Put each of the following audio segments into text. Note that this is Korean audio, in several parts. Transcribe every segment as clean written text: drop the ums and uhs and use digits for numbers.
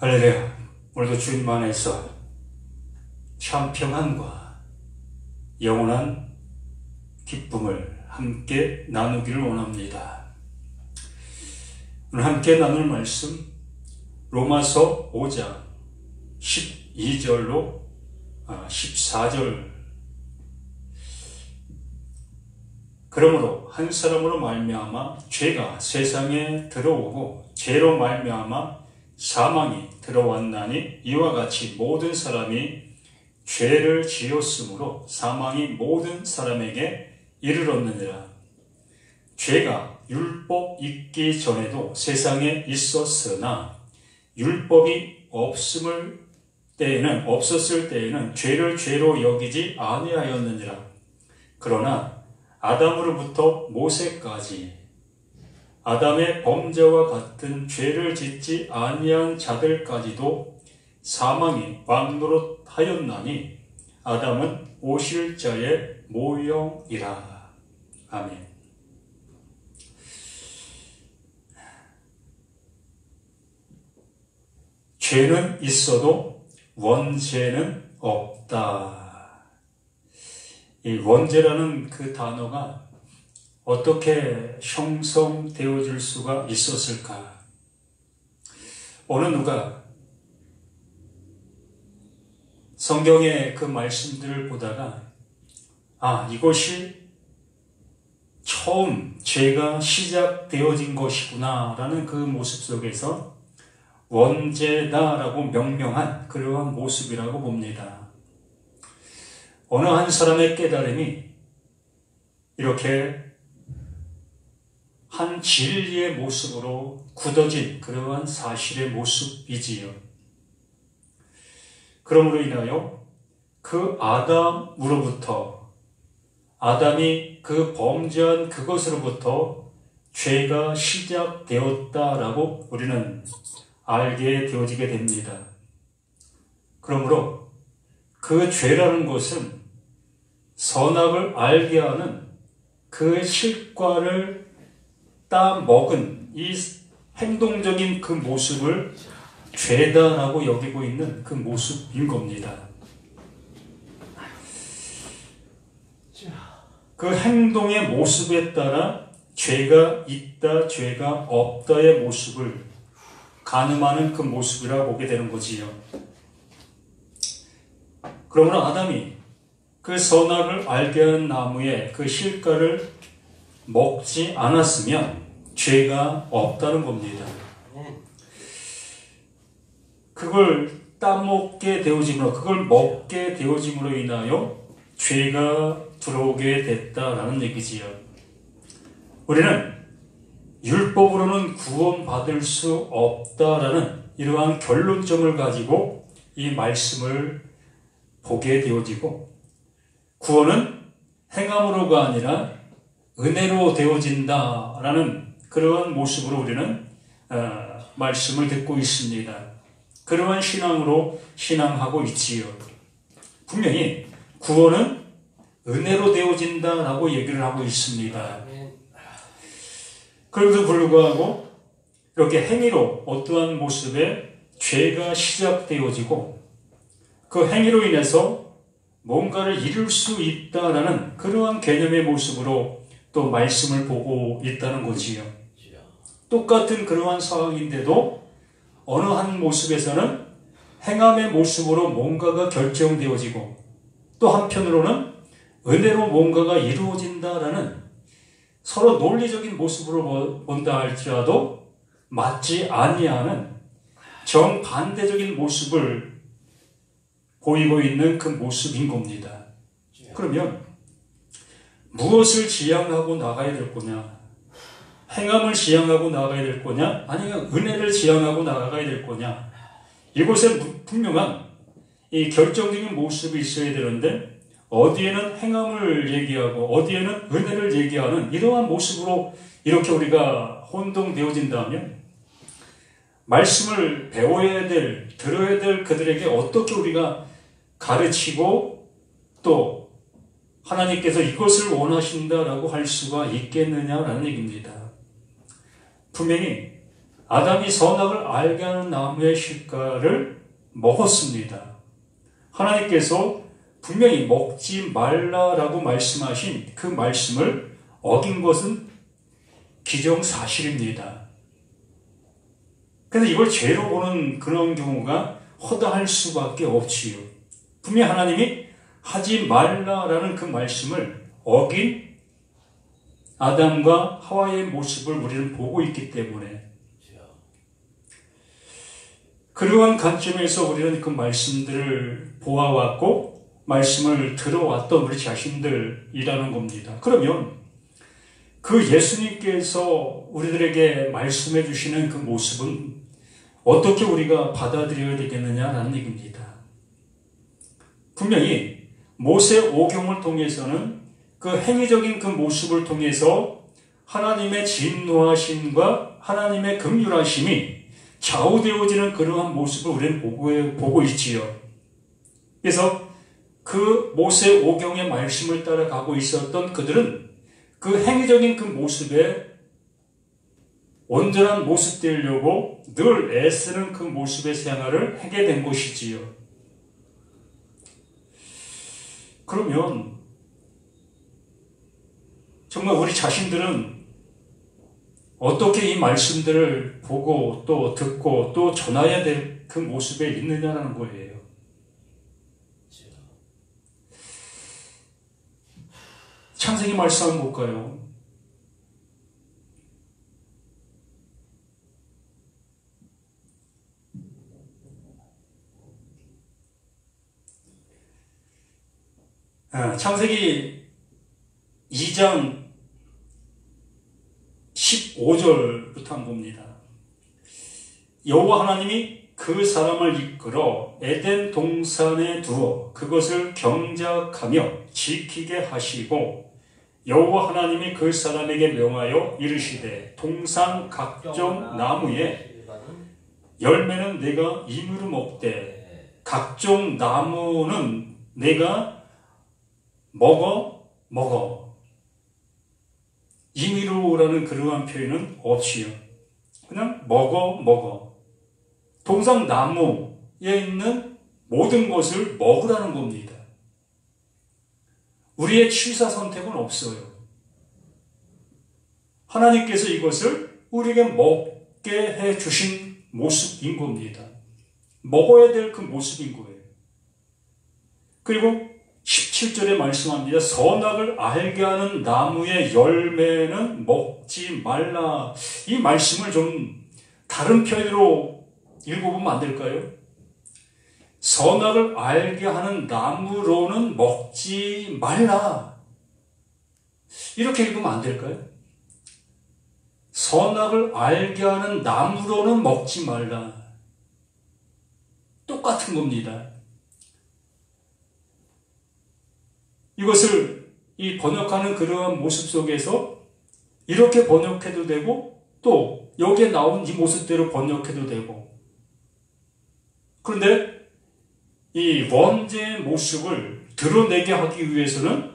할렐루야. 오늘도 주님 안에서 참 평안과 영원한 기쁨을 함께 나누기를 원합니다. 오늘 함께 나눌 말씀 로마서 5장 12절로 14절. 그러므로 한 사람으로 말미암아 죄가 세상에 들어오고 죄로 말미암아 사망이 들어왔나니 이와 같이 모든 사람이 죄를 지었으므로 사망이 모든 사람에게 이르렀느니라. 죄가 율법 있기 전에도 세상에 있었으나 율법이 없었을 때에는 죄를 죄로 여기지 아니하였느니라. 그러나 아담으로부터 모세까지 아담의 범죄와 같은 죄를 짓지 아니한 자들까지도 사망이 왕노릇하였나니 아담은 오실 자의 모형이라. 아멘. 죄는 있어도 원죄는 없다. 이 원죄라는 그 단어가 어떻게 형성되어질 수가 있었을까? 어느 누가 성경의 그 말씀들을 보다가 이것이 처음 죄가 시작되어진 것이구나 라는 그 모습 속에서 원죄다라고 명명한 그러한 모습이라고 봅니다. 어느 한 사람의 깨달음이 이렇게 한 진리의 모습으로 굳어진 그러한 사실의 모습이지요. 그러므로 인하여 그 아담이 그 범죄한 그것으로부터 죄가 시작되었다라고 우리는 알게 되어지게 됩니다. 그러므로 그 죄라는 것은 선악을 알게 하는 그 실과를 따먹은 이 행동적인 그 모습을 죄다라고 여기고 있는 그 모습인 겁니다. 그 행동의 모습에 따라 죄가 있다, 죄가 없다의 모습을 가늠하는 그 모습이라고 보게 되는 거지요. 그러므로 아담이 그 선악을 알게 하는 나무의 그 실과를 먹지 않았으면 죄가 없다는 겁니다. 그걸 따먹게 되어짐으로, 그걸 먹게 되어짐으로 인하여 죄가 들어오게 됐다라는 얘기지요. 우리는 율법으로는 구원받을 수 없다라는 이러한 결론점을 가지고 이 말씀을 보게 되어지고, 구원은 행함으로가 아니라 은혜로 되어진다라는 그러한 모습으로 우리는 말씀을 듣고 있습니다. 그러한 신앙으로 신앙하고 있지요. 분명히 구원은 은혜로 되어진다라고 얘기를 하고 있습니다. 그럼에도 불구하고 이렇게 행위로 어떠한 모습의 죄가 시작되어지고 그 행위로 인해서 뭔가를 이룰 수 있다라는 그러한 개념의 모습으로 또 말씀을 보고 있다는 거지요. 똑같은 그러한 상황인데도 어느 한 모습에서는 행함의 모습으로 뭔가가 결정되어지고 또 한편으로는 은혜로 뭔가가 이루어진다라는 서로 논리적인 모습으로 본다 할지라도 맞지 아니하는 정반대적인 모습을 보이고 있는 그 모습인 겁니다. 그러면 무엇을 지향하고 나가야 될 거냐? 행함을 지향하고 나가야 될 거냐? 아니면 은혜를 지향하고 나가야 될 거냐? 이곳에 분명한 이 결정적인 모습이 있어야 되는데 어디에는 행함을 얘기하고 어디에는 은혜를 얘기하는 이러한 모습으로 이렇게 우리가 혼동되어진다면 말씀을 배워야 될, 들어야 될 그들에게 어떻게 우리가 가르치고 또 하나님께서 이것을 원하신다라고 할 수가 있겠느냐라는 얘기입니다. 분명히 아담이 선악을 알게 하는 나무의 실과를 먹었습니다. 하나님께서 분명히 먹지 말라라고 말씀하신 그 말씀을 어긴 것은 기정사실입니다. 그래서 이걸 죄로 보는 그런 경우가 허다할 수밖에 없지요. 분명히 하나님이 하지 말라라는 그 말씀을 어긴 아담과 하와의 모습을 우리는 보고 있기 때문에 그러한 관점에서 우리는 그 말씀들을 보아왔고 말씀을 들어왔던 우리 자신들이라는 겁니다. 그러면 그 예수님께서 우리들에게 말씀해 주시는 그 모습은 어떻게 우리가 받아들여야 되겠느냐라는 얘기입니다. 분명히 모세 오경을 통해서는 그 행위적인 그 모습을 통해서 하나님의 진노하심과 하나님의 긍휼하심이 좌우되어지는 그러한 모습을 우리는 보고 있지요. 그래서 그 모세 오경의 말씀을 따라가고 있었던 그들은 그 행위적인 그 모습에 온전한 모습 되려고 늘 애쓰는 그 모습의 생활을 하게 된 것이지요. 그러면 정말 우리 자신들은 어떻게 이 말씀들을 보고 또 듣고 또 전해야 될 그 모습에 있느냐라는 거예요. 창세기 말씀 한번 볼까요? 창세기 2장 15절부터 한번 봅니다. 여호와 하나님이 그 사람을 이끌어 에덴 동산에 두어 그것을 경작하며 지키게 하시고 여호와 하나님이 그 사람에게 명하여 이르시되 동산 각종 나무에 열매는 내가 임으로 먹되 각종 나무는 내가 먹어. 임의로라는 그러한 표현은 없이요. 그냥 먹어. 동산 나무에 있는 모든 것을 먹으라는 겁니다. 우리의 취사 선택은 없어요. 하나님께서 이것을 우리에게 먹게 해 주신 모습인 겁니다. 먹어야 될 그 모습인 거예요. 그리고 17절에 말씀합니다. 선악을 알게 하는 나무의 열매는 먹지 말라. 이 말씀을 좀 다른 표현으로 읽어보면 안 될까요? 선악을 알게 하는 나무로는 먹지 말라. 이렇게 읽으면 안 될까요? 선악을 알게 하는 나무로는 먹지 말라. 똑같은 겁니다. 이것을 이 번역하는 그러한 모습 속에서 이렇게 번역해도 되고 또 여기에 나온 이 모습대로 번역해도 되고 그런데 이 원죄의 모습을 드러내게 하기 위해서는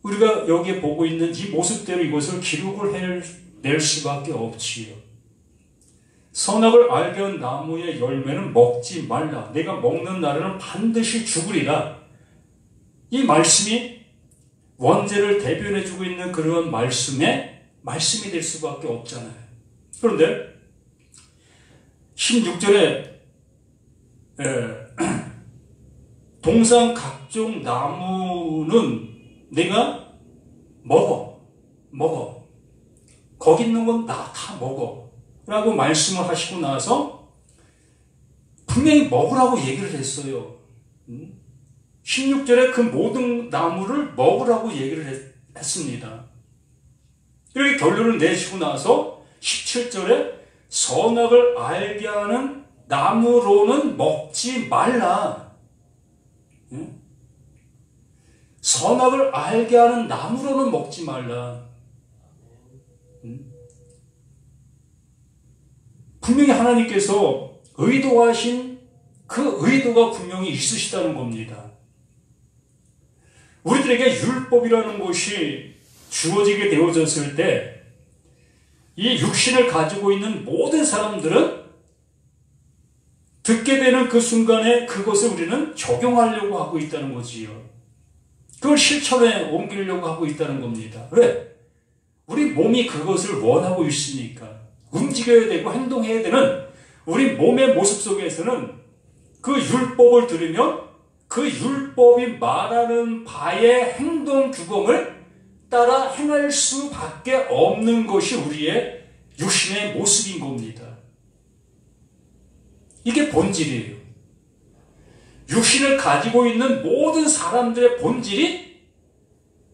우리가 여기에 보고 있는 이 모습대로 이것을 기록을 해낼 수밖에 없지요. 선악을 알게 한 나무의 열매는 먹지 말라. 내가 먹는 날에는 반드시 죽으리라. 이 말씀이 원죄를 대변해주고 있는 그런 말씀이 될 수밖에 없잖아요. 그런데 16절에 동산 각종 나무는 내가 먹어. 거기 있는 건 나 다 먹어. 라고 말씀을 하시고 나서 분명히 먹으라고 얘기를 했어요. 16절에 그 모든 나무를 먹으라고 얘기를 했습니다. 이렇게 결론을 내시고 나서 17절에 선악을 알게 하는 나무로는 먹지 말라. 선악을 알게 하는 나무로는 먹지 말라. 분명히 하나님께서 의도하신 그 의도가 분명히 있으시다는 겁니다. 우리들에게 율법이라는 것이 주어지게 되어졌을 때 이 육신을 가지고 있는 모든 사람들은 듣게 되는 그 순간에 그것을 우리는 적용하려고 하고 있다는 거지요. 그걸 실천에 옮기려고 하고 있다는 겁니다. 왜? 우리 몸이 그것을 원하고 있으니까. 움직여야 되고 행동해야 되는 우리 몸의 모습 속에서는 그 율법을 들으면 그 율법이 말하는 바의 행동 규범을 따라 행할 수밖에 없는 것이 우리의 육신의 모습인 겁니다. 이게 본질이에요. 육신을 가지고 있는 모든 사람들의 본질이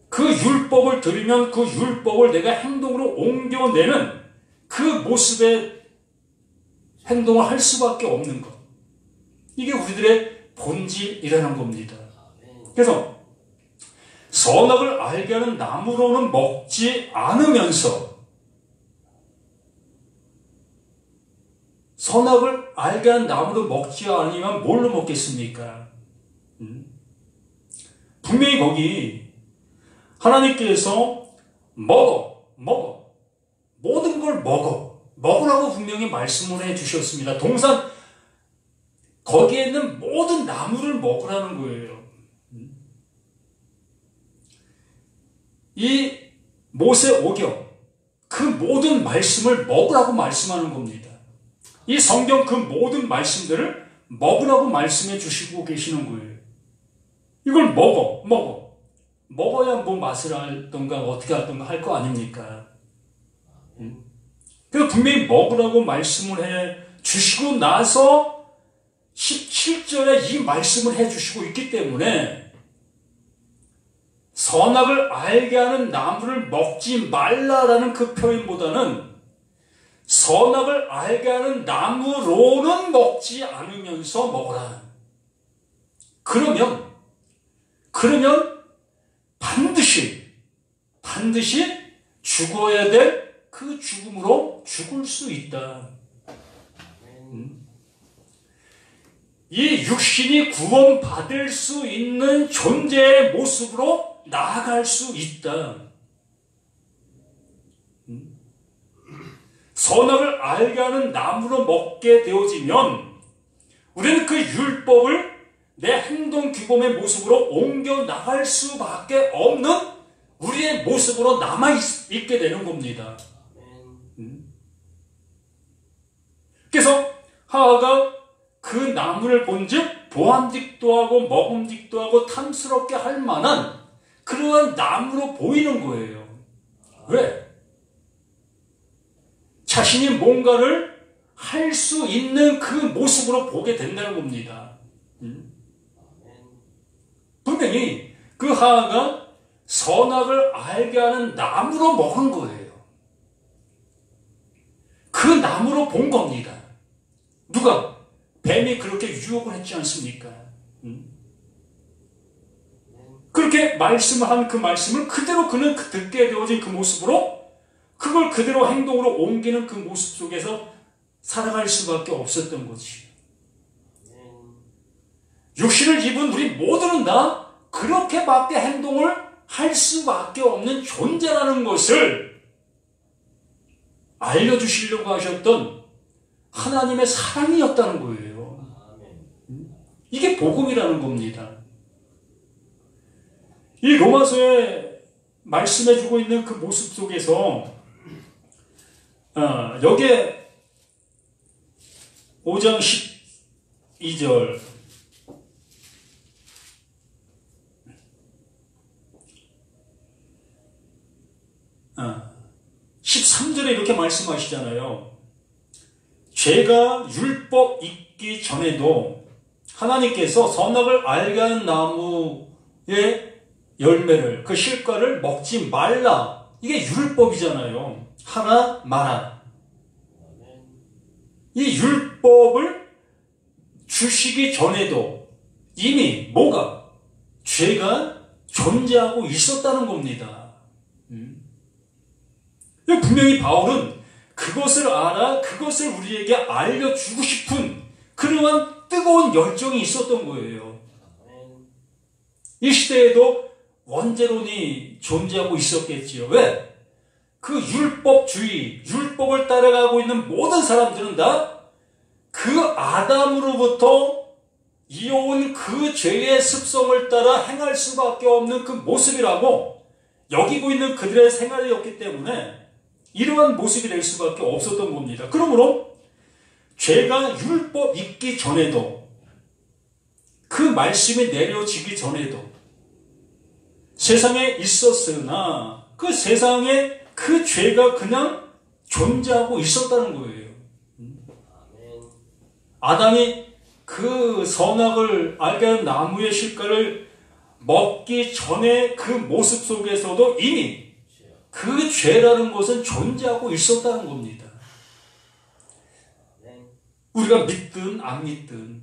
그 율법을 들으면 그 율법을 내가 행동으로 옮겨내는 그 모습의 행동을 할 수밖에 없는 것. 이게 우리들의 본질이라는 겁니다. 그래서 선악을 알게 하는 나무로는 먹지 않으면서 선악을 알게 하는 나무로 먹지 않으면 뭘로 먹겠습니까? 분명히 거기 하나님께서 모든 걸 먹으라고 분명히 말씀을 해주셨습니다. 동산 거기에 있는 모든 나무를 먹으라는 거예요. 이 모세오경 그 모든 말씀을 먹으라고 말씀하는 겁니다. 이 성경 그 모든 말씀들을 먹으라고 말씀해 주시고 계시는 거예요. 이걸 먹어야 뭐 맛을 알던가 어떻게 하던가 할 거 아닙니까? 그래서 분명히 먹으라고 말씀을 해 주시고 나서 17절에 이 말씀을 해 주시고 있기 때문에 선악을 알게 하는 나무를 먹지 말라라는 그 표현보다는 선악을 알게 하는 나무로는 먹지 않으면서 먹으라. 그러면 반드시 죽어야 될 그 죽음으로 죽을 수 있다. 이 육신이 구원받을 수 있는 존재의 모습으로 나아갈 수 있다. 선악을 알게 하는 나무로 먹게 되어지면 우리는 그 율법을 내 행동 규범의 모습으로 옮겨 나갈 수밖에 없는 우리의 모습으로 남아있게 되는 겁니다. 그래서 하와가 그 나무를 본즉 보암직도 하고 먹음직도 하고 탐스럽게 할 만한 그러한 나무로 보이는 거예요. 왜? 자신이 뭔가를 할 수 있는 그 모습으로 보게 된다는 겁니다. 분명히 그 하와가 선악을 알게 하는 나무로 먹은 거예요. 그 나무로 본 겁니다. 누가? 뱀이 그렇게 유혹을 했지 않습니까? 그렇게 말씀을 한 그 말씀을 그대로 그는 듣게 되어진 그 모습으로 그걸 그대로 행동으로 옮기는 그 모습 속에서 살아갈 수밖에 없었던 거지. 육신을 입은 우리 모두는 다 그렇게밖에 행동을 할 수밖에 없는 존재라는 것을 알려주시려고 하셨던 하나님의 사랑이었다는 거예요. 이게 복음이라는 겁니다. 이 로마서에 말씀해주고 있는 그 모습 속에서 여기에 5장 12절 13절에 이렇게 말씀하시잖아요. 죄가 율법 있기 전에도 하나님께서 선악을 알게 하는 나무의 열매를 그 실과를 먹지 말라. 이게 율법이잖아요. 하나 마라. 이 율법을 주시기 전에도 이미 뭐가? 죄가 존재하고 있었다는 겁니다. 분명히 바울은 그것을 알아 그것을 우리에게 알려주고 싶은 그러한 뜨거운 열정이 있었던 거예요. 이 시대에도 원죄론이 존재하고 있었겠지요. 왜? 그 율법주의, 율법을 따라가고 있는 모든 사람들은 다 그 아담으로부터 이어온 그 죄의 습성을 따라 행할 수밖에 없는 그 모습이라고 여기고 있는 그들의 생활이었기 때문에 이러한 모습이 될 수밖에 없었던 겁니다. 그러므로 죄가 율법 있기 전에도 그 말씀이 내려지기 전에도 세상에 있었으나 그 세상에 그 죄가 그냥 존재하고 있었다는 거예요. 아담이 그 선악을 알게 하는 나무의 실과를 먹기 전에 그 모습 속에서도 이미 그 죄라는 것은 존재하고 있었다는 겁니다. 우리가 믿든 안 믿든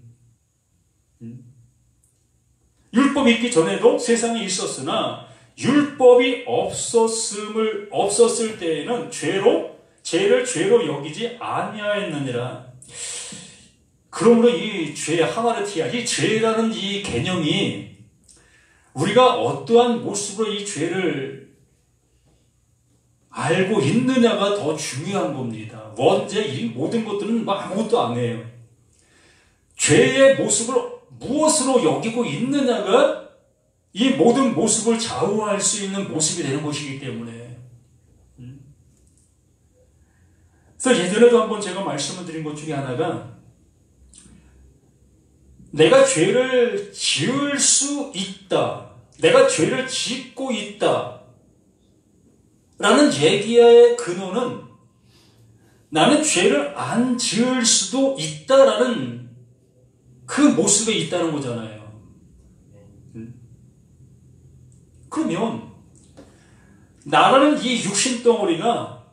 율법이 있기 전에도 세상에 있었으나 율법이 없었을 때에는 죄를 죄로 여기지 아니하였느니라. 그러므로 이 죄, 하마르티아, 이 죄라는 이 개념이 우리가 어떠한 모습으로 이 죄를 알고 있느냐가 더 중요한 겁니다. 원죄, 이 모든 것들은 아무것도 안 해요. 죄의 모습을 무엇으로 여기고 있느냐가 이 모든 모습을 좌우할 수 있는 모습이 되는 것이기 때문에. 그래서 예전에도 한번 제가 말씀을 드린 것 중에 하나가 내가 죄를 지을 수 있다. 내가 죄를 짓고 있다. 라는 얘기의 근원은 나는 죄를 안 지을 수도 있다라는 그 모습에 있다는 거잖아요. 그러면 나라는 이 육신 덩어리가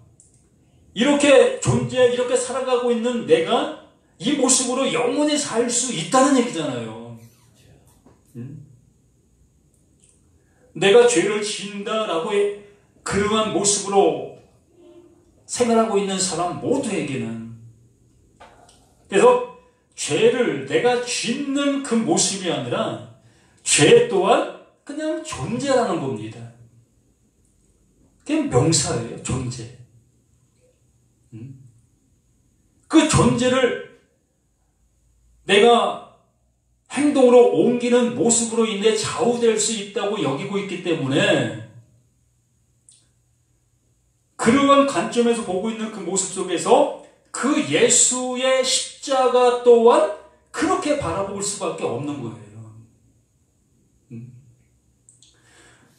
이렇게 이렇게 살아가고 있는 내가 이 모습으로 영원히 살 수 있다는 얘기잖아요. 내가 죄를 지은다라고 그러한 모습으로 생활하고 있는 사람 모두에게는, 그래서 죄를 내가 짓는 그 모습이 아니라 죄 또한 그냥 존재라는 겁니다. 그게 명사예요. 존재. 그 존재를 내가 행동으로 옮기는 모습으로 인해 좌우될 수 있다고 여기고 있기 때문에 그러한 관점에서 보고 있는 그 모습 속에서 그 예수의 십자가 또한 그렇게 바라볼 수밖에 없는 거예요.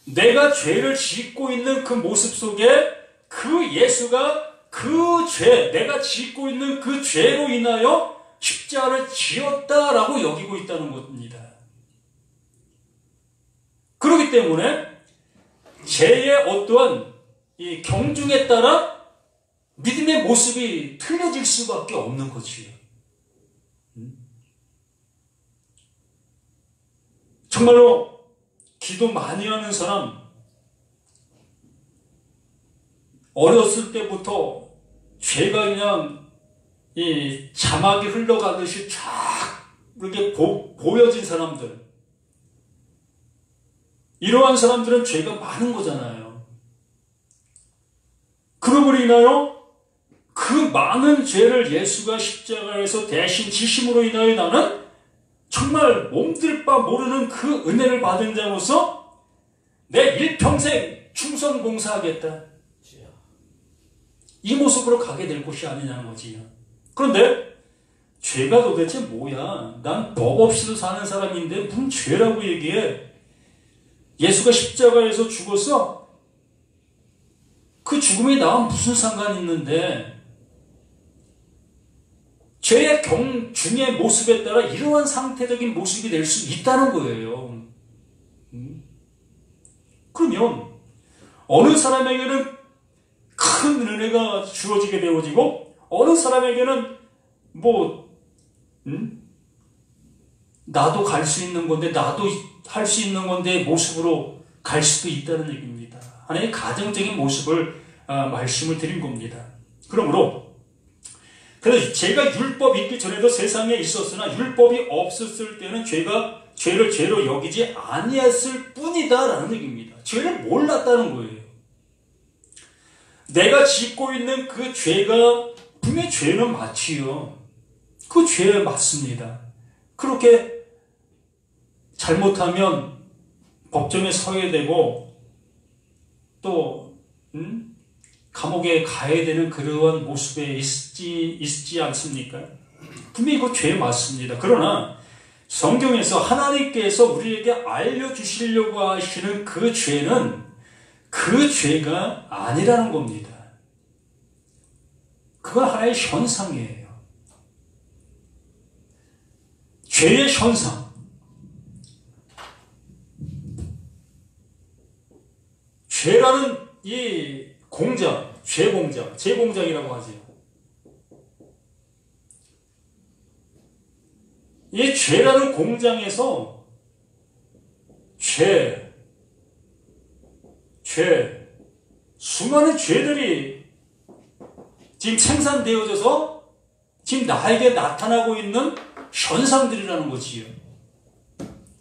내가 죄를 짓고 있는 그 모습 속에 그 예수가 그 죄, 내가 짓고 있는 그 죄로 인하여 십자가를 지었다라고 여기고 있다는 겁니다. 그렇기 때문에 죄의 어떠한 이 경중에 따라 믿음의 모습이 틀려질 수밖에 없는 거지요. 정말로 기도 많이 하는 사람, 어렸을 때부터 죄가 그냥 이 자막이 흘러가듯이 쫙 이렇게 보여진 사람들, 이러한 사람들은 죄가 많은 거잖아요. 그러므로 인하여 그 많은 죄를 예수가 십자가에서 대신 지심으로 인하여 나는 정말 몸둘 바 모르는 그 은혜를 받은 자로서 내 일평생 충성 봉사하겠다, 이 모습으로 가게 될 것이 아니냐는 거지요. 그런데 죄가 도대체 뭐야? 난 법 없이도 사는 사람인데 무슨 죄라고 얘기해? 예수가 십자가에서 죽어서 그 죽음이 나와 무슨 상관이 있는데, 죄의 경중의 모습에 따라 이러한 상태적인 모습이 될 수 있다는 거예요. 그러면 어느 사람에게는 큰 은혜가 주어지게 되어지고 어느 사람에게는 나도 갈 수 있는 건데, 나도 할 수 있는 건데 모습으로 갈 수도 있다는 얘기입니다. 하나의 가정적인 모습을 말씀을 드린 겁니다. 그러므로 그래서 제가 율법이 있기 전에도 세상에 있었으나 율법이 없었을 때는 죄를 죄로 여기지 아니했을 뿐이다라는 얘기입니다. 죄를 몰랐다는 거예요. 내가 짓고 있는 그 죄가 분명히 죄는 맞지요. 그 죄 맞습니다. 그렇게 잘못하면 법정에 서야 되고 또 감옥에 가야 되는 그러한 모습에 있지 않습니까? 분명히 그 죄 맞습니다. 그러나 성경에서 하나님께서 우리에게 알려주시려고 하시는 그 죄는 그 죄가 아니라는 겁니다. 그건 하나의 현상이에요. 죄의 현상. 죄라는 이 공장, 제공장이라고 하죠. 이 죄라는 공장에서 수많은 죄들이 지금 생산되어져서 지금 나에게 나타나고 있는 현상들이라는 거지요.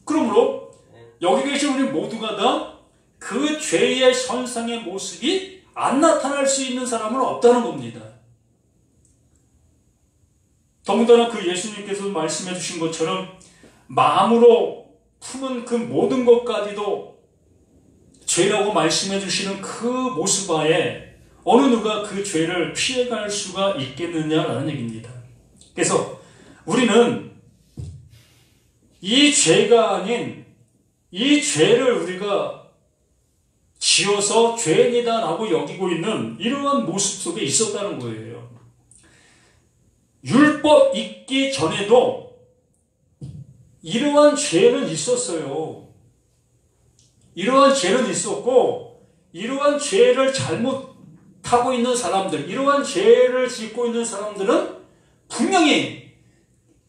그러므로 여기 계신 우리 모두가 다 그 죄의 현상의 모습이 안 나타날 수 있는 사람은 없다는 겁니다. 더군다나 그 예수님께서 말씀해 주신 것처럼 마음으로 품은 그 모든 것까지도 죄라고 말씀해 주시는 그 모습 하에 어느 누가 그 죄를 피해갈 수가 있겠느냐라는 얘기입니다. 그래서 우리는 이 죄가 아닌 이 죄를 우리가 지어서 죄인이다라고 여기고 있는 이러한 모습 속에 있었다는 거예요. 율법 있기 전에도 이러한 죄는 있었어요. 이러한 죄는 있었고 이러한 죄를 잘못하고 있는 사람들, 이러한 죄를 짓고 있는 사람들은 분명히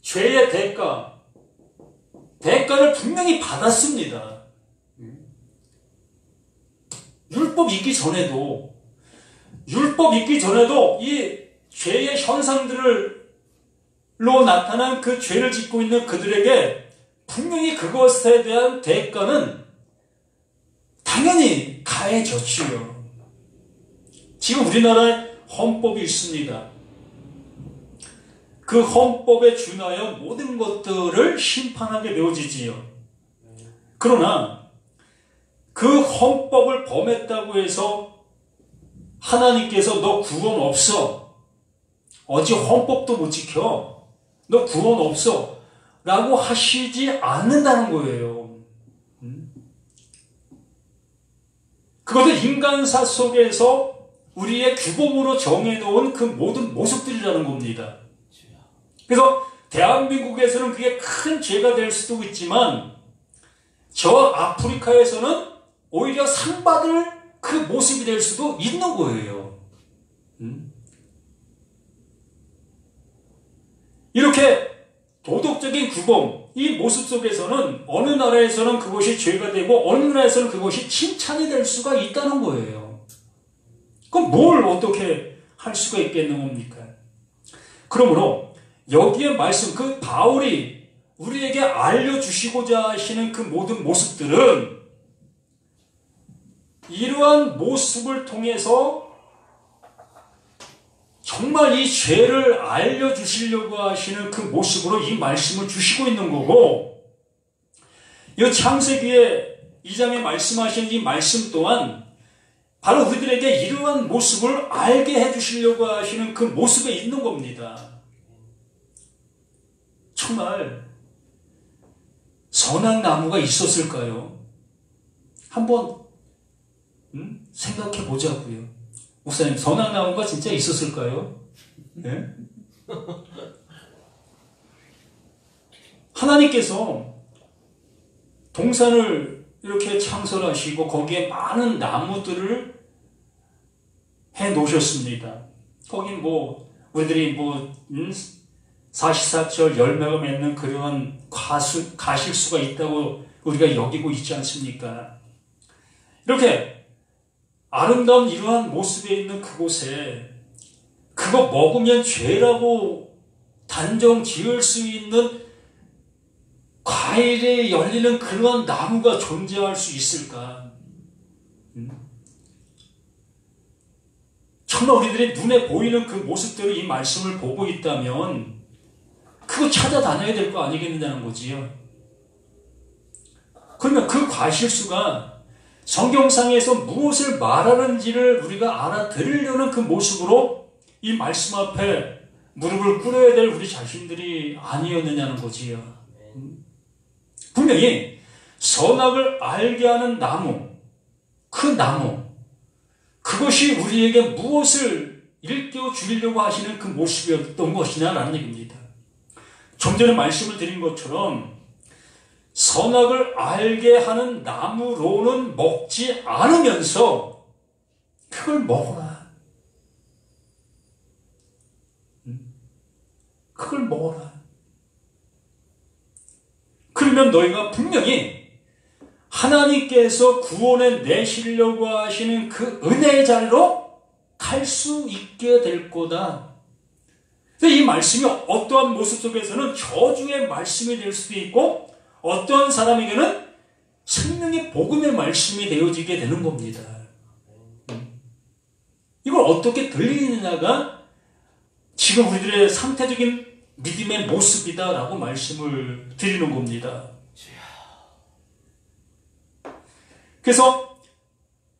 죄의 대가를 분명히 받았습니다. 율법 있기 전에도 이 죄의 현상들로 나타난 그 죄를 짓고 있는 그들에게 분명히 그것에 대한 대가는 당연히 가해졌지요. 지금 우리나라에 헌법이 있습니다. 그 헌법에 준하여 모든 것들을 심판하게 되어지지요. 그러나 그 헌법을 범했다고 해서 하나님께서 너 구원 없어. 어찌 헌법도 못 지켜. 너 구원 없어. 라고 하시지 않는다는 거예요. 그것은 인간사 속에서 우리의 규범으로 정해놓은 그 모든 모습들이라는 겁니다. 그래서 대한민국에서는 그게 큰 죄가 될 수도 있지만 저 아프리카에서는 오히려 상받을 그 모습이 될 수도 있는 거예요. 이렇게 도덕적인 규범, 이 모습 속에서는 어느 나라에서는 그것이 죄가 되고 어느 나라에서는 그것이 칭찬이 될 수가 있다는 거예요. 그럼 뭘 어떻게 할 수가 있겠는 겁니까? 그러므로 여기에 말씀, 그 바울이 우리에게 알려주시고자 하시는 그 모든 모습들은 이러한 모습을 통해서 정말 이 죄를 알려주시려고 하시는 그 모습으로 이 말씀을 주시고 있는 거고, 이 창세기에 2장에 말씀하신 이 말씀 또한 바로 우리들에게 이러한 모습을 알게 해주시려고 하시는 그 모습에 있는 겁니다. 정말 선한 나무가 있었을까요? 한번 생각해 보자고요. 목사님, 선한 나무가 진짜 있었을까요? 네? 하나님께서 동산을 이렇게 창설하시고 거기에 많은 나무들을 해 놓으셨습니다. 거긴 우리들이 사시사철 열매가 맺는 그러한 가실수가 있다고 우리가 여기고 있지 않습니까? 이렇게 아름다운 이러한 모습에 있는 그곳에 그거 먹으면 죄라고 단정 지을 수 있는 과일에 열리는 그러한 나무가 존재할 수 있을까? 정말 우리들의 눈에 보이는 그 모습대로 이 말씀을 보고 있다면 그거 찾아다녀야 될 거 아니겠느냐는 거지요. 그러면 그 과실수가 성경상에서 무엇을 말하는지를 우리가 알아들으려는 그 모습으로 이 말씀 앞에 무릎을 꿇어야 될 우리 자신들이 아니었느냐는 거지요. 분명히 선악을 알게 하는 나무, 그 나무, 그것이 우리에게 무엇을 일깨워 주려고 하시는 그 모습이었던 것이냐라는 얘기입니다. 좀 전에 말씀을 드린 것처럼 선악을 알게 하는 나무로는 먹지 않으면서 그걸 먹어라. 그걸 먹어라. 그러면 너희가 분명히 하나님께서 구원에 내시려고 하시는 그 은혜의 자리로 갈 수 있게 될 거다. 이 말씀이 어떠한 모습 속에서는 저주의 말씀이 될 수도 있고 어떤 사람에게는 생명의 복음의 말씀이 되어지게 되는 겁니다. 이걸 어떻게 들리느냐가 지금 우리들의 상태적인 믿음의 모습이다라고 말씀을 드리는 겁니다. 그래서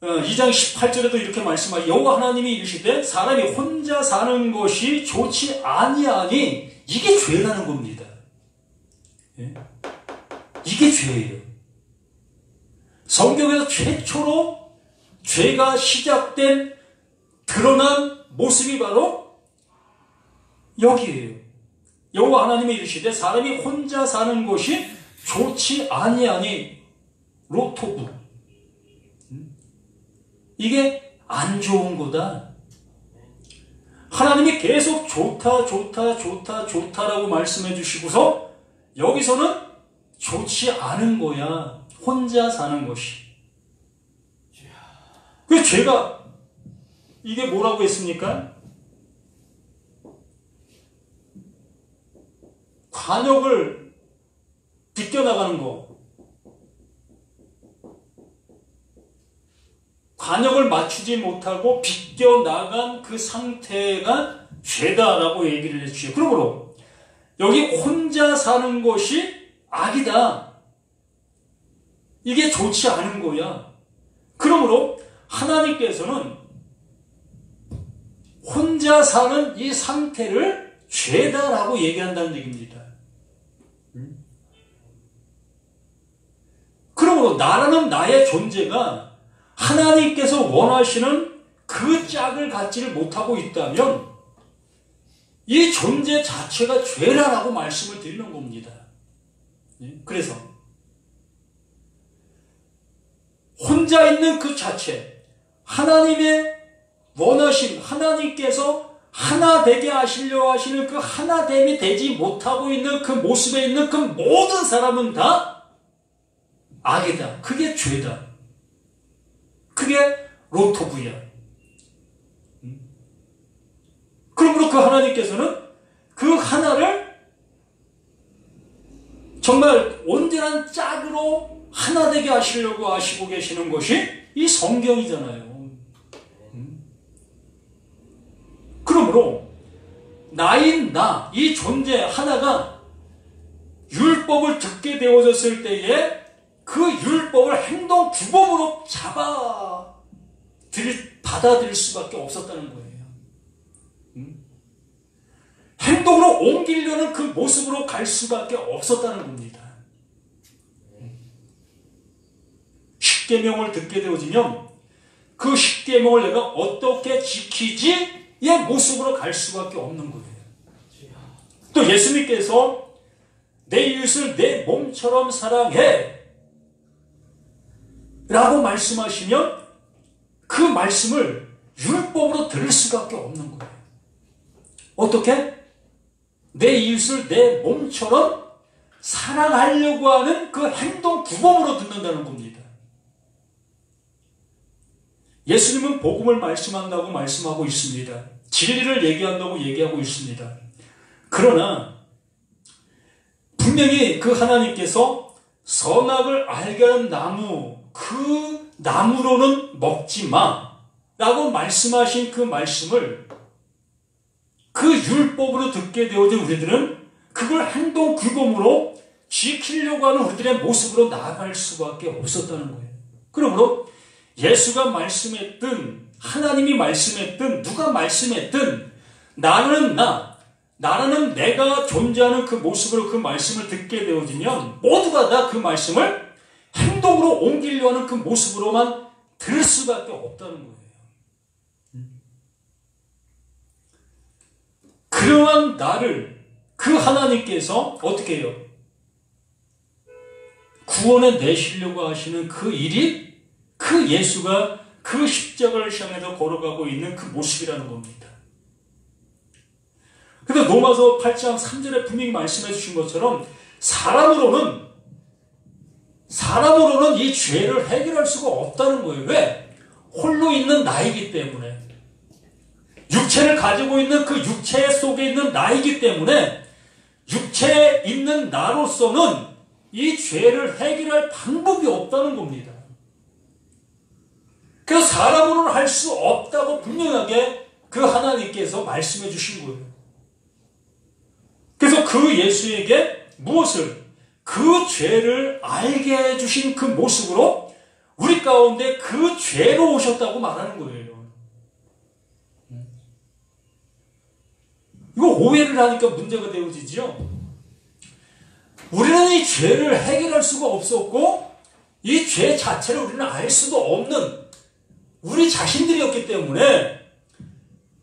2장 18절에도 이렇게 말씀하여 여호와 하나님이 이르시되 사람이 혼자 사는 것이 좋지 아니하니 이게 죄라는 겁니다. 이게 죄예요. 성경에서 최초로 죄가 시작된 드러난 모습이 바로 여기에요. 여호와 하나님이 이르시되 사람이 혼자 사는 것이 좋지 아니하니 로토부. 이게 안 좋은 거다. 하나님이 계속 좋다라고 말씀해 주시고서 여기서는 좋지 않은 거야. 혼자 사는 것이. 그 죄가 이게 뭐라고 했습니까? 관역을 비껴나가는 거. 관역을 맞추지 못하고 비껴나간 그 상태가 죄다라고 얘기를 해주셔요. 그러므로 여기 혼자 사는 것이 악이다. 이게 좋지 않은 거야. 그러므로 하나님께서는 혼자 사는 이 상태를 죄다라고 얘기한다는 얘기입니다. 그러므로 나라는 나의 존재가 하나님께서 원하시는 그 짝을 갖지를 못하고 있다면 이 존재 자체가 죄라라고 말씀을 드리는 겁니다. 그래서 혼자 있는 그 자체, 하나님의 원하심, 하나님께서 하나 되게 하시려 하시는 그 하나됨이 되지 못하고 있는 그 모습에 있는 그 모든 사람은 다 악이다. 그게 죄다. 그게 로토부야. 그러므로 그 하나님께서는 그 하나를 정말 온전한 짝으로 하나 되게 하시려고 하시고 계시는 것이 이 성경이잖아요. 그러므로 나인 나, 이 존재 하나가 율법을 듣게 되어졌을 때에 그 율법을 행동 규범으로 받아들일 수밖에 없었다는 거예요. 행동으로 옮기려는 그 모습으로 갈 수밖에 없었다는 겁니다. 십계명을 듣게 되어지면 그 십계명을 내가 어떻게 지키지의 모습으로 갈 수밖에 없는 거예요. 또 예수님께서 내 이웃을 내 몸처럼 사랑해 라고 말씀하시면 그 말씀을 율법으로 들을 수밖에 없는 거예요. 어떻게? 내 이웃을 내 몸처럼 사랑하려고 하는 그 행동 규범으로 듣는다는 겁니다. 예수님은 복음을 말씀한다고 말씀하고 있습니다. 진리를 얘기한다고 얘기하고 있습니다. 그러나 분명히 그 하나님께서 선악을 알게 하는 나무, 그 나무로는 먹지 마 라고 말씀하신 그 말씀을 그 율법으로 듣게 되어진 우리들은 그걸 행동 규범으로 지키려고 하는 우리들의 모습으로 나아갈 수밖에 없었다는 거예요. 그러므로 예수가 말씀했든 하나님이 말씀했든 누가 말씀했든 나라는 내가 존재하는 그 모습으로 그 말씀을 듣게 되어지면 모두가 다 그 말씀을 행동으로 옮기려 하는 그 모습으로만 들을 수밖에 없다는 거예요. 그러한 나를 그 하나님께서 어떻게 해요? 구원에 내시려고 하시는 그 일이 그 예수가 그 십자가를 향해서 걸어가고 있는 그 모습이라는 겁니다. 그래서 로마서 8장 3절에 분명히 말씀해 주신 것처럼 사람으로는 이 죄를 해결할 수가 없다는 거예요. 왜? 홀로 있는 나이기 때문에. 육체를 가지고 있는 그 육체 속에 있는 나이기 때문에 육체에 있는 나로서는 이 죄를 해결할 방법이 없다는 겁니다. 그래서 사람으로는 할 수 없다고 분명하게 그 하나님께서 말씀해 주신 거예요. 그래서 그 예수에게 무엇을? 그 죄를 알게 해주신 그 모습으로 우리 가운데 그 죄로 오셨다고 말하는 거예요. 이거 오해를 하니까 문제가 되어지죠. 우리는 이 죄를 해결할 수가 없었고 이 죄 자체를 우리는 알 수도 없는 우리 자신들이었기 때문에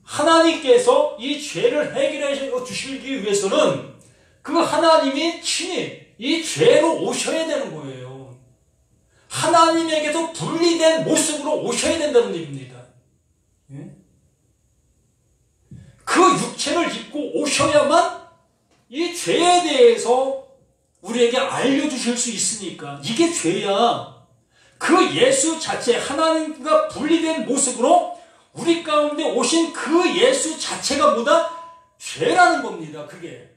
하나님께서 이 죄를 해결해 주시기 위해서는 그 하나님이 친히 이 죄로 오셔야 되는 거예요. 하나님에게서 분리된 모습으로 오셔야 된다는 얘기입니다. 그 육체를 입고 오셔야만 이 죄에 대해서 우리에게 알려주실 수 있으니까 이게 죄야. 그 예수 자체 하나님과 분리된 모습으로 우리 가운데 오신 그 예수 자체가 뭐다? 죄라는 겁니다. 그게.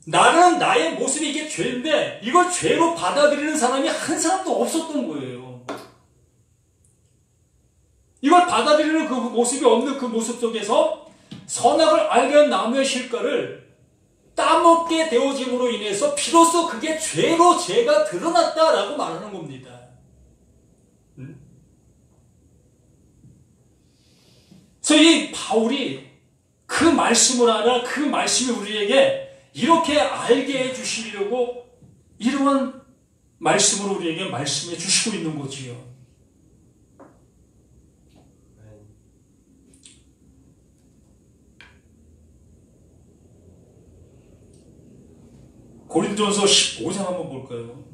나는 나의 모습이 이게 죄인데 이걸 죄로 받아들이는 사람이 한 사람도 없었던 거예요. 이걸 받아들이는 그 모습이 없는 그 모습 속에서 선악을 알게 한 나무의 실과를 따먹게 되어짐으로 인해서 비로소 그게 죄로 죄가 드러났다라고 말하는 겁니다. 그래서 이 바울이 그 말씀을 알아 그 말씀이 우리에게 이렇게 알게 해주시려고 이러한 말씀으로 우리에게 말씀해 주시고 있는 거지요. 고린도전서 15장 한번 볼까요?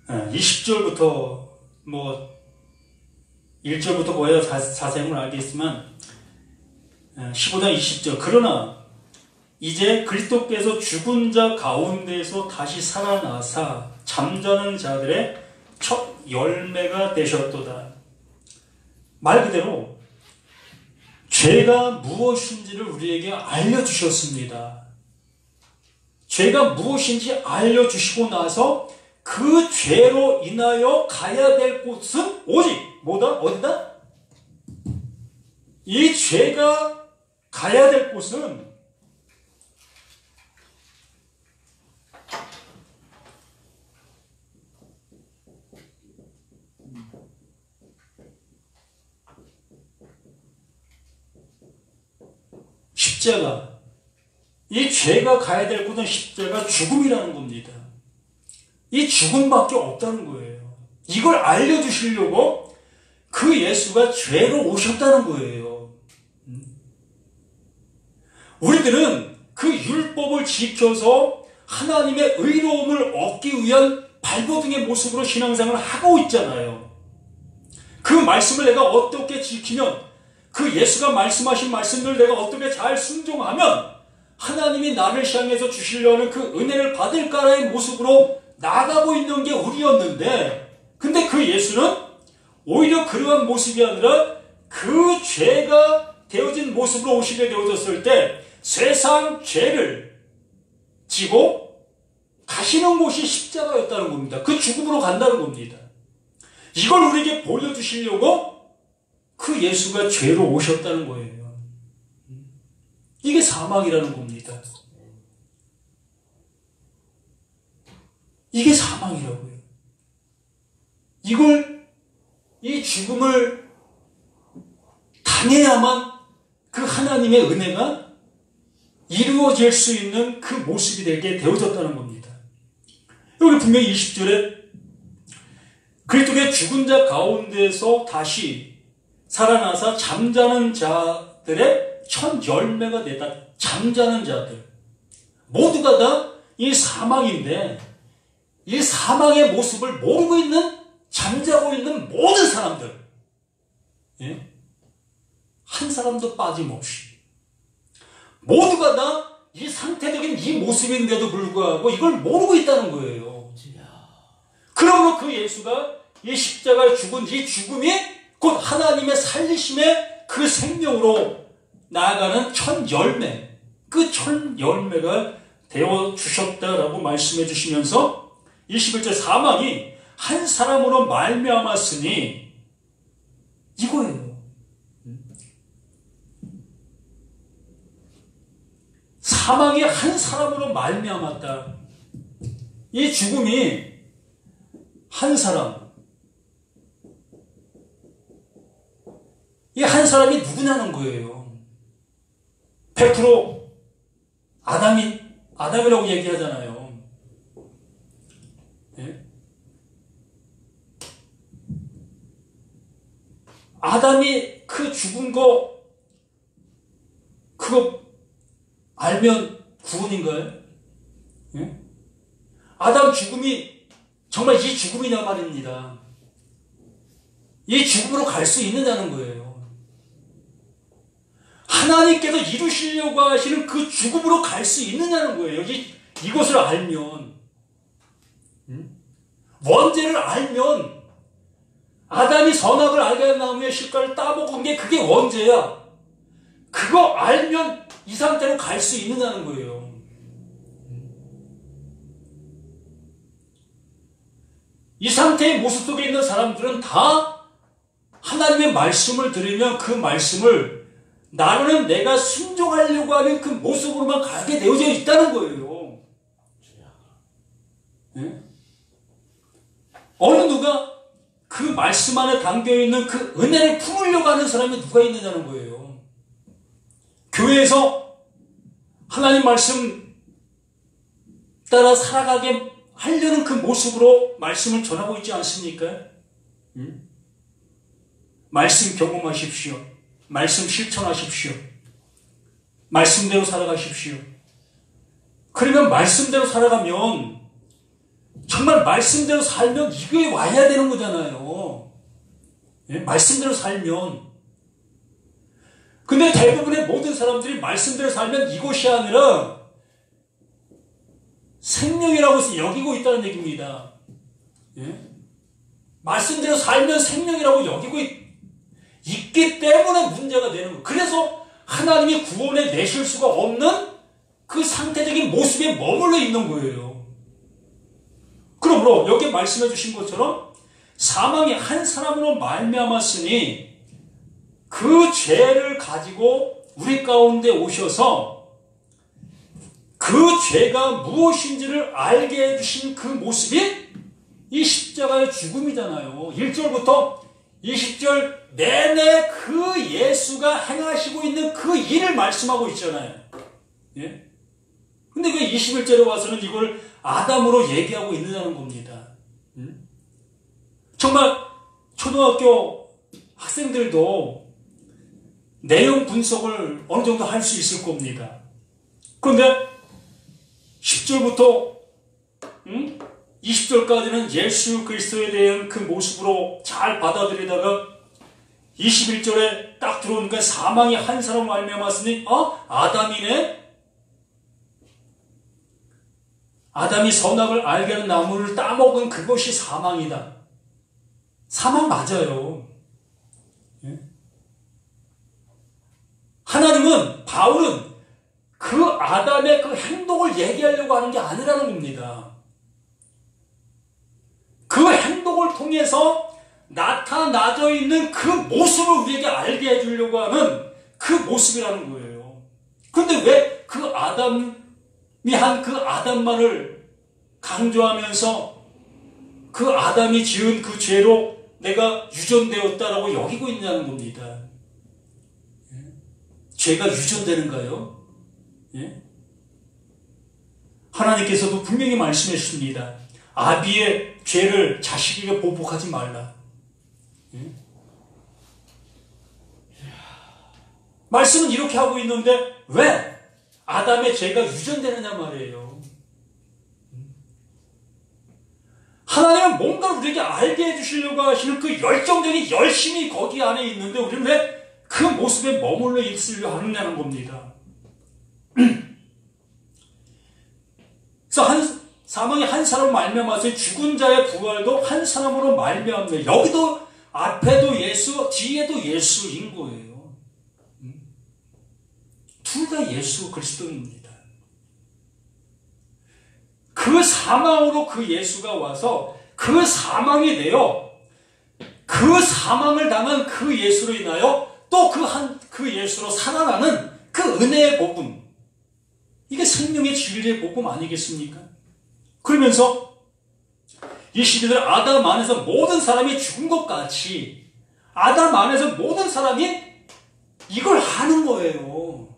네, 20절부터 1절부터 뭐예요? 자세히는 알겠지만 15장 20절 그러나 이제 그리스도께서 죽은 자 가운데에서 다시 살아나사 잠자는 자들의 첫 열매가 되셨도다. 말 그대로 죄가 무엇인지를 우리에게 알려주셨습니다. 죄가 무엇인지 알려주시고 나서 그 죄로 인하여 가야 될 곳은 오직 뭐다? 어디다? 이 죄가 가야 될 곳은 십자가. 이 죄가 가야 될 곳은 십자가 죽음이라는 겁니다. 이 죽음밖에 없다는 거예요. 이걸 알려주시려고 그 예수가 죄로 오셨다는 거예요. 우리들은 그 율법을 지켜서 하나님의 의로움을 얻기 위한 발버둥의 모습으로 신앙생활을 하고 있잖아요. 그 말씀을 내가 어떻게 지키면 그 예수가 말씀하신 말씀들 내가 어떻게 잘 순종하면 하나님이 나를 향해서 주시려는 그 은혜를 받을까라의 모습으로 나가고 있는 게 우리였는데, 근데 그 예수는 오히려 그러한 모습이 아니라 그 죄가 되어진 모습으로 오시게 되어졌을 때 세상 죄를 지고 가시는 곳이 십자가였다는 겁니다. 그 죽음으로 간다는 겁니다. 이걸 우리에게 보여주시려고 그 예수가 죄로 오셨다는 거예요. 이게 사망이라는 겁니다. 이게 사망이라고요. 이 죽음을 당해야만 그 하나님의 은혜가 이루어질 수 있는 그 모습이 되게 되어졌다는 겁니다. 여기 분명히 20절에 그리스도의 죽은 자 가운데서 다시 살아나서 잠자는 자들의 첫 열매가 되다. 잠자는 자들 모두가 다 이 사망인데, 이 사망의 모습을 모르고 있는, 잠자고 있는 모든 사람들, 예? 한 사람도 빠짐없이 모두가 다 이 상태적인 이 모습인데도 불구하고 이걸 모르고 있다는 거예요. 그러므로 그 예수가 이 십자가에 죽은 이 죽음이 곧 하나님의 살리심의 그 생명으로 나아가는 첫 열매, 그 첫 열매가 되어 주셨다라고 말씀해 주시면서 21절 사망이 한 사람으로 말미암았으니 이거예요. 사망이 한 사람으로 말미암았다. 이 죽음이 한 사람, 이 한 사람이 누구냐는 거예요. 100% 아담이라고 얘기하잖아요. 예? 아담이 그 죽은 거 그거 알면 구원인가요? 예? 아담 죽음이 정말 이 죽음이냐 말입니다. 이 죽음으로 갈 수 있느냐는 거예요. 하나님께서 이루시려고 하시는 그 죽음으로 갈 수 있느냐는 거예요. 이것을 알면, 원죄를 알면, 아담이 선악을 알게 한 나무의 실과를 따먹은 게 그게 원죄야. 그거 알면 이 상태로 갈 수 있느냐는 거예요. 이 상태의 모습 속에 있는 사람들은 다 하나님의 말씀을 들으면 그 말씀을 나는 내가 순종하려고 하는 그 모습으로만 가게 되어져 있다는 거예요. 네? 어느 누가 그 말씀 안에 담겨있는 그 은혜를 품으려고 하는 사람이 누가 있느냐는 거예요. 교회에서 하나님 말씀 따라 살아가게 하려는 그 모습으로 말씀을 전하고 있지 않습니까? 말씀 경험하십시오. 말씀 실천하십시오. 말씀대로 살아가십시오. 그러면 말씀대로 살아가면 정말 말씀대로 살면 이게 와야 되는 거잖아요. 예? 말씀대로 살면. 근데 대부분의 모든 사람들이 말씀대로 살면 이것이 아니라 생명이라고 여기고 있다는 얘기입니다. 예? 말씀대로 살면 생명이라고 여기고 있기 때문에 문제가 되는 거예요. 그래서 하나님이 구원해 내실 수가 없는 그 상태적인 모습에 머물러 있는 거예요. 그러므로 여기 말씀해 주신 것처럼 사망이 한 사람으로 말미암았으니 그 죄를 가지고 우리 가운데 오셔서 그 죄가 무엇인지를 알게 해주신 그 모습이 이 십자가의 죽음이잖아요. 1절부터 20절 내내 그 예수가 행하시고 있는 그 일을 말씀하고 있잖아요. 예? 근데 왜 21절에 와서는 이걸 아담으로 얘기하고 있느냐는 겁니다. 정말 초등학교 학생들도 내용 분석을 어느 정도 할 수 있을 겁니다. 그런데 10절부터 20절까지는 예수 그리스도에 대한 그 모습으로 잘 받아들이다가 21절에 집에 딱 들어오니까 사망이 한 사람 말미암았으니 아담이네? 아담이 선악을 알게 하는 나무를 따먹은 그것이 사망이다. 사망 맞아요. 예? 하나님은, 바울은 그 아담의 그 행동을 얘기하려고 하는 게 아니라는 겁니다. 그 행동을 통해서 나타나져 있는 그 모습을 우리에게 알게 해주려고 하는 그 모습이라는 거예요. 그런데 왜 그 아담이 한 그 아담만을 강조하면서 그 아담이 지은 그 죄로 내가 유전되었다라고 여기고 있냐는 겁니다. 죄가 유전되는가요? 예? 하나님께서도 분명히 말씀해 주십니다. 아비의 죄를 자식에게 보복하지 말라. 예? 말씀은 이렇게 하고 있는데 왜 아담의 죄가 유전되느냐 말이에요. 하나님은 뭔가 우리에게 알게 해주시려고 하시는 그 열정적인 열심이 거기 안에 있는데 우리는 왜 그 모습에 머물러 있으려 하느냐는 겁니다. 그래서 사망이 한 사람으로 말미암아서 죽은 자의 부활도 한 사람으로 말미암네. 여기도 앞에도 예수, 뒤에도 예수인 거예요. 둘 다 예수 그리스도입니다. 그 사망으로 그 예수가 와서 그 사망이 되어 그 사망을 당한 그 예수로 인하여 또 그 예수로 살아나는 그 은혜의 복음. 이게 생명의 진리의 복음 아니겠습니까? 그러면서 이 시대들 아담 안에서 모든 사람이 죽은 것 같이 아담 안에서 모든 사람이 이걸 하는 거예요.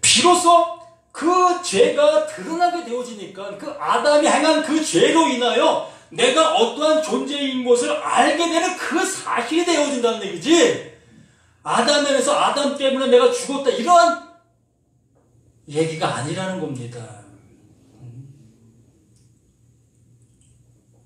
비로소 그 죄가 드러나게 되어지니까 그 아담이 행한 그 죄로 인하여 내가 어떠한 존재인 것을 알게 되는 그 사실이 되어진다는 얘기지. 아담에서 아담 때문에 내가 죽었다 이러한 얘기가 아니라는 겁니다.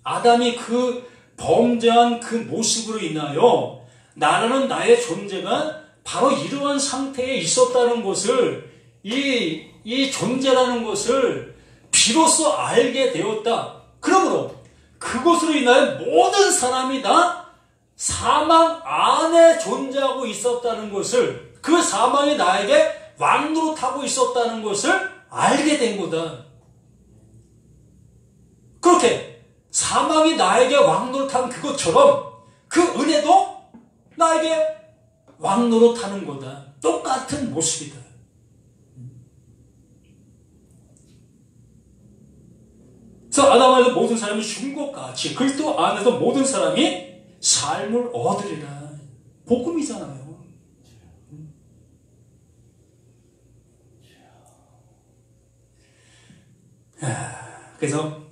아담이 그 범죄한 그 모습으로 인하여 나라는 나의 존재가 바로 이러한 상태에 있었다는 것을 이 존재라는 것을 비로소 알게 되었다. 그러므로 그것으로 인하여 모든 사람이 다 사망 안에 존재하고 있었다는 것을, 그 사망이 나에게 왕노릇하고 있었다는 것을 알게 된 거다. 그렇게 사망이 나에게 왕노릇한 그것처럼 그 은혜도 나에게 왕노릇하는 거다. 똑같은 모습이다. 그래서 아담 안에서 모든 사람이 죽은 것 같이 그리스도 안에서 모든 사람이 삶을 얻으리라. 복음이잖아요. 그래서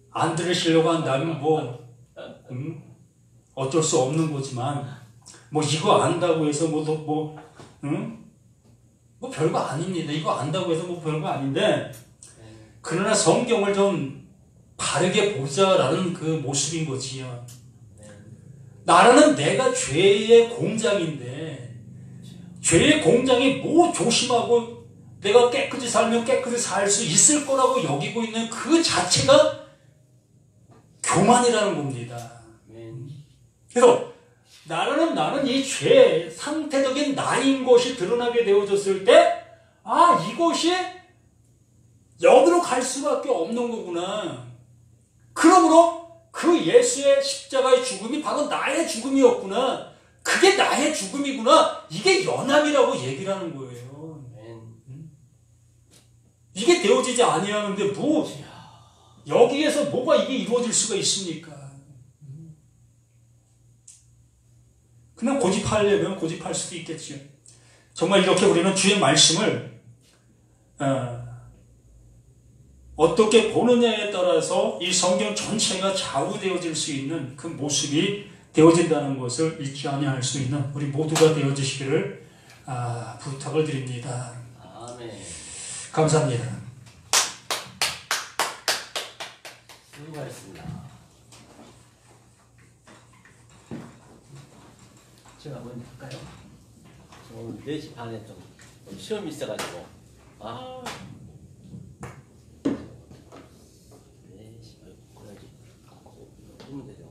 안 들으시려고 한다면 어쩔 수 없는 거지만 이거 안다고 해서 별거 아닙니다. 이거 안다고 해서 별거 아닌데, 그러나 성경을 좀 바르게 보자라는 그 모습인 거지요. 나라는 내가 죄의 공장인데, 죄의 공장이 조심하고 내가 깨끗이 살면 깨끗이 살 수 있을 거라고 여기고 있는 그 자체가 교만이라는 겁니다. 그래서 나는 이 죄, 상태적인 나인 것이 드러나게 되어졌을 때, 이것이 여기로 갈 수밖에 없는 거구나. 그러므로 그 예수의 십자가의 죽음이 바로 나의 죽음이었구나. 그게 나의 죽음이구나. 이게 연합이라고 얘기를 하는 거예요. 이게 되어지지 아니하는데 여기에서 뭐가 이게 이루어질 수가 있습니까? 그냥 고집하려면 고집할 수도 있겠죠. 정말 이렇게 우리는 주의 말씀을 어떻게 보느냐에 따라서 이 성경 전체가 좌우되어질 수 있는 그 모습이 되어진다는 것을 잊지 아니할 수 있는 우리 모두가 되어지시기를 부탁을 드립니다. 아멘. 감사합니다. 수고하셨습니다. 제가 먼저 할까요? 오늘 4시 반에 좀 시험이 있어가지고. 아. 4시, 그래야지. 하면 되죠.